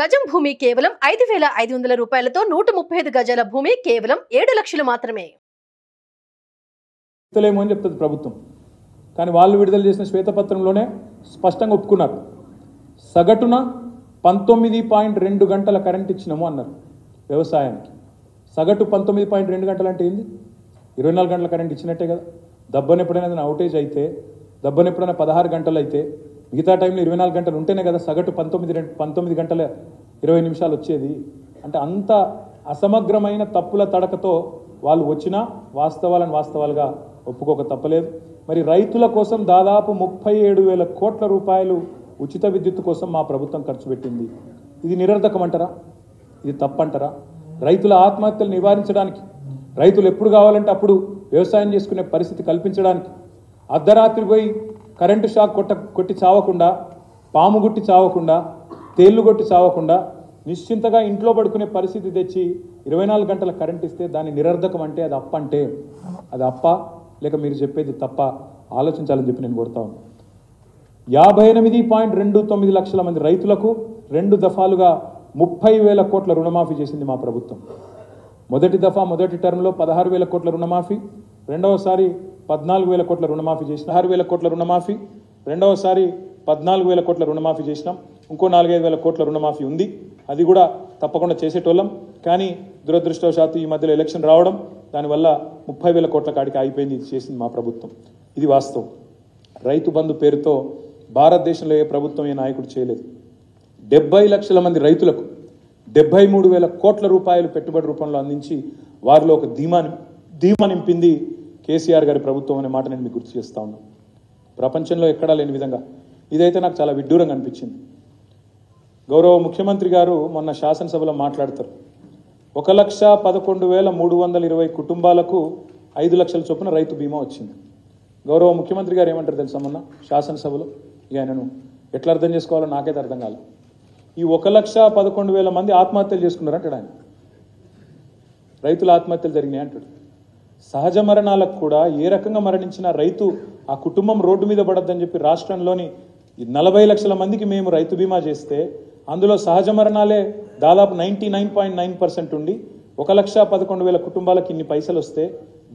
గజం భూమి కేవలం 5,500 రూపాయలతో 135 గజాల భూమి కేవలం 7 లక్షలు మాత్రమే. ఇస్తలేమో అని చెప్తుంది ప్రభుత్వం. కానీ వాళ్ళు విడుదల చేసిన శ్వేతపత్రంలోనే స్పష్టంగా ఒప్పుకున్నారు. సగటున 19.2 గంటల కరెంట్ ఇచ్చినాము అన్నారు వ్యవసాయానికి. సగటు 19.2 గంటలు అంటే ఏంది? 24 గంటల కరెంట్ ఇచ్చినట్టే కదా. దబ్బని ఎప్పుడైనా అవుటేజ్ అయితే, దబ్బని ఎప్పుడైనా 16 గంటలు అయితే, మిగతా టైంలో 24 గంటలు ఉంటేనే కదా సగటు 19 గంటల 20 నిమిషాలు వచ్చేది. అంటే అంత అసమగ్రమైన తప్పుల తడకతో వాళ్ళు వచ్చినా వాస్తవాలుగా ఒప్పుకోక తప్పలేదు. మరి రైతుల కోసం దాదాపు 37,000 కోట్ల రూపాయలు ఉచిత విద్యుత్ కోసం మా ప్రభుత్వం ఖర్చు పెట్టింది. ఇది నిరర్ధకం అంటారా? ఇది తప్పంటారా? రైతుల ఆత్మహత్యలు నివారించడానికి, రైతులు ఎప్పుడు కావాలంటే అప్పుడు వ్యవసాయం చేసుకునే పరిస్థితి కల్పించడానికి, అర్ధరాత్రి పోయి కరెంటు షాక్ కొట్టి చావకుండా, పాము గుట్టి చావకుండా, తేళ్లు కొట్టి చావకుండా నిశ్చింతగా ఇంట్లో పడుకునే పరిస్థితి తెచ్చి 24 గంటల కరెంట్ ఇస్తే దాన్ని నిరర్ధకం అంటే అది అప్ప అంటే అది అప్ప లేక మీరు చెప్పేది తప్ప ఆలోచించాలని చెప్పి నేను కోరుతా ఉన్నాను. 58.29 లక్షల మంది రైతులకు 2 దఫాలుగా 30,000 కోట్ల రుణమాఫీ చేసింది మా ప్రభుత్వం. మొదటి దఫా మొదటి టర్మ్లో 16,000 కోట్ల రుణమాఫీ, రెండవసారి 14,000 కోట్ల రుణమాఫీ చేసిన 6,000 కోట్ల రుణమాఫీ, రెండవసారి 14,000 కోట్ల రుణమాఫీ చేసినాం. ఇంకో 4,500 కోట్ల రుణమాఫీ ఉంది. అది కూడా తప్పకుండా చేసేటోళ్ళం. కానీ దురదృష్టవశాత్తు ఈ మధ్యలో ఎలక్షన్ రావడం, దానివల్ల 30,000 కోట్ల కాడికి ఆగిపోయింది. ఇది చేసింది మా ప్రభుత్వం. ఇది వాస్తవం. రైతు బంధు పేరుతో భారతదేశంలో ఏ ప్రభుత్వం ఏ నాయకుడు చేయలేదు. 70 లక్షల మంది రైతులకు 73,000 కోట్ల రూపాయలు పెట్టుబడి రూపంలో అందించి వారిలో ఒక ధీమా నింపింది కేసీఆర్ గారి ప్రభుత్వం అనే మాట నేను మీకు గుర్తు చేస్తా ఉన్నాను. ప్రపంచంలో ఎక్కడా లేని విధంగా ఇదైతే నాకు చాలా విడ్డూరంగా అనిపించింది. గౌరవ ముఖ్యమంత్రి గారు మొన్న శాసనసభలో మాట్లాడతారు, 1,11,320 కుటుంబాలకు 5 లక్షల చొప్పున రైతు బీమా వచ్చింది. గౌరవ ముఖ్యమంత్రి గారు ఏమంటారు తెలుసా? మొన్న శాసనసభలో ఇక ఆయనను ఎట్లా అర్థం చేసుకోవాలో నాకైతే అర్థం కాలేదు. ఈ 1,11,000 మంది ఆత్మహత్యలు చేసుకున్నారంటాడు ఆయన. రైతుల ఆత్మహత్యలు జరిగినాయి అంటాడు. సహజ మరణాలకు కూడా ఏ రకంగా మరణించిన రైతు ఆ కుటుంబం రోడ్డు మీద పడద్దని చెప్పి రాష్ట్రంలోని 40 లక్షల మందికి మేము రైతు బీమా చేస్తే అందులో సహజ మరణాలే దాదాపు 99.9% ఉండి 1,11,000 కుటుంబాలకు ఇన్ని పైసలు వస్తే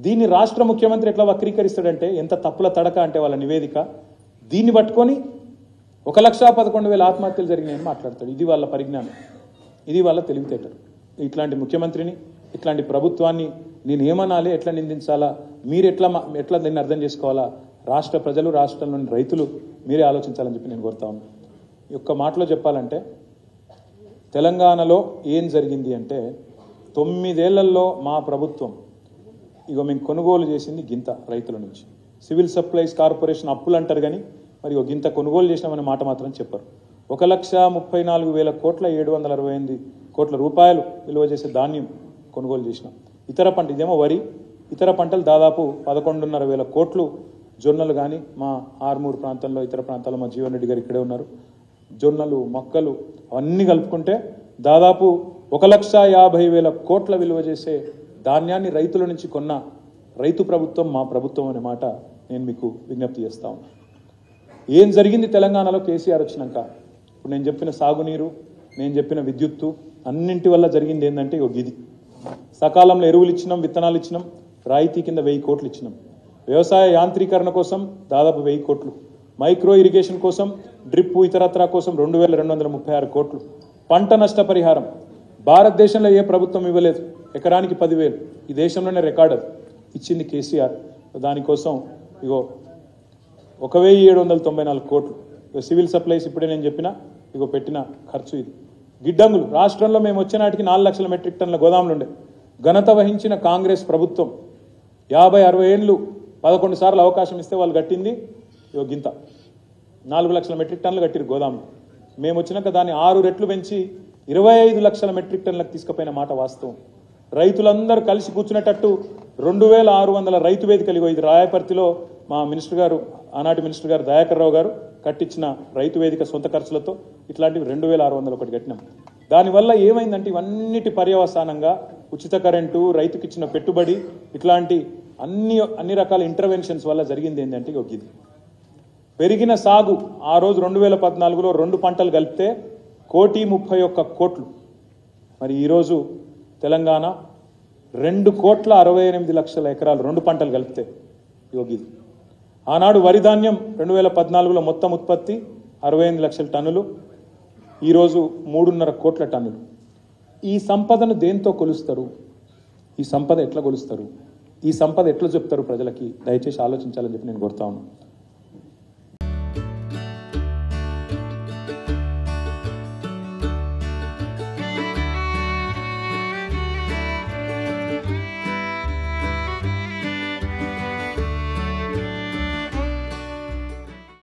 దీన్ని రాష్ట్ర ముఖ్యమంత్రి ఎట్లా వక్రీకరిస్తాడంటే ఎంత తప్పుల తడక అంటే వాళ్ళ నివేదిక. దీన్ని పట్టుకొని 1,11,000 ఆత్మహత్యలు జరిగినాయని మాట్లాడతాడు. ఇది వాళ్ళ పరిజ్ఞానం, ఇది వాళ్ళ తెలివితేటలు. ఇట్లాంటి ముఖ్యమంత్రిని, ఇట్లాంటి ప్రభుత్వాన్ని నేను ఏమనాలి, ఎట్లా నిందించాలా, మీరు ఎట్లా దీన్ని అర్థం చేసుకోవాలా, రాష్ట్ర ప్రజలు, రాష్ట్రంలోని రైతులు మీరే ఆలోచించాలని చెప్పి నేను కోరుతా ఉన్నాను. ఈ ఒక్క మాటలో చెప్పాలంటే తెలంగాణలో ఏం జరిగింది అంటే 9 ఏళ్లలో మా ప్రభుత్వం మేము కొనుగోలు చేసింది గింత రైతుల నుంచి. సివిల్ సప్లైస్ కార్పొరేషన్ అప్పులు అంటారు కానీ మరి గింత కొనుగోలు చేసినామనే మాట మాత్రం చెప్పరు. 1,34,000 కోట్ల 768 కోట్ల రూపాయలు విలువ చేసే ధాన్యం కొనుగోలు చేసినాం. ఇతర పంట ఇదేమో వరి, ఇతర పంటలు దాదాపు 11,500 కోట్లు. జొన్నలు కానీ మా ఆర్మూరు ప్రాంతంలో, ఇతర ప్రాంతాల్లో మా జీవన్ రెడ్డి గారు ఇక్కడే ఉన్నారు, జొన్నలు, మొక్కలు అవన్నీ కలుపుకుంటే దాదాపు 1,50,000 కోట్ల విలువ చేసే ధాన్యాన్ని రైతుల నుంచి కొన్న రైతు ప్రభుత్వం మా ప్రభుత్వం అనే మాట నేను మీకు విజ్ఞప్తి చేస్తా ఉన్నాను. ఏం జరిగింది తెలంగాణలో కేసీఆర్ వచ్చినాక? ఇప్పుడు నేను చెప్పిన సాగునీరు, నేను చెప్పిన విద్యుత్తు అన్నింటి వల్ల జరిగింది ఏంటంటే ఇది సకాలంలో ఎరువులు ఇచ్చినాం, విత్తనాలు ఇచ్చినాం, రాయితీ కింద 1000 కోట్లు ఇచ్చినాం. వ్యవసాయ యాంత్రీకరణ కోసం దాదాపు 1000 కోట్లు, మైక్రో ఇరిగేషన్ కోసం, డ్రిప్ ఇతరత్రా కోసం 2,236 కోట్లు, పంట నష్టపరిహారం భారతదేశంలో ఏ ప్రభుత్వం ఇవ్వలేదు, ఎకరానికి 10,000, ఈ దేశంలోనే రికార్డు ఇచ్చింది కేసీఆర్. దానికోసం 1,794 కోట్లు. సివిల్ సప్లైస్ ఇప్పుడే నేను చెప్పిన పెట్టిన ఖర్చు ఇది. గిడ్డంగులు రాష్ట్రంలో మేము వచ్చే నాటికి 4 లక్షల మెట్రిక్ టన్నుల గోదాములు ఉండే. ఘనత వహించిన కాంగ్రెస్ ప్రభుత్వం 50-60 ఏళ్ళు 11 సార్లు అవకాశం ఇస్తే వాళ్ళు కట్టింది గింత 4 లక్షల మెట్రిక్ టన్నులు కట్టిరు గోదాములు. మేము వచ్చినాక దాన్ని 6 రెట్లు పెంచి 25 లక్షల మెట్రిక్ టన్నులకు తీసుకుపోయిన మాట వాస్తవం. రైతులందరూ కలిసి కూర్చునేటట్టు 2,600 రైతు వేదికలు, ఇది రాయపర్తిలో మా మినిస్టర్ గారు, ఆనాటి మినిస్టర్ గారు దయాకర్ రావు గారు కట్టించిన రైతు వేదిక సొంత ఖర్చులతో ఇట్లాంటివి 2,601 కట్టినాం. దానివల్ల ఏమైందంటే ఇవన్నిటి పర్యవసానంగా ఉచిత కరెంటు, రైతుకి ఇచ్చిన పెట్టుబడి, ఇట్లాంటి అన్ని రకాల ఇంటర్వెన్షన్స్ వల్ల జరిగింది ఏంటంటే ఇది పెరిగిన సాగు. ఆ రోజు 2014లో 2 పంటలు కలిపితే 1,31,00,00,000 మరి ఈరోజు తెలంగాణ 2,68,00,000 ఎకరాలు 2 పంటలు కలిపితే యోగిది. ఆనాడు వరి ధాన్యం 2014లో మొత్తం ఉత్పత్తి 68 లక్షల టన్నులు, ఈరోజు 3.5 కోట్ల టన్నులు. ఈ సంపదను దేంతో కొలుస్తారు? ఈ సంపద ఎట్లా కొలుస్తారు? ఈ సంపద ఎట్లా చెప్తారు ప్రజలకి? దయచేసి ఆలోచించాలని చెప్పి నేను కోరుతా ఉన్నాను.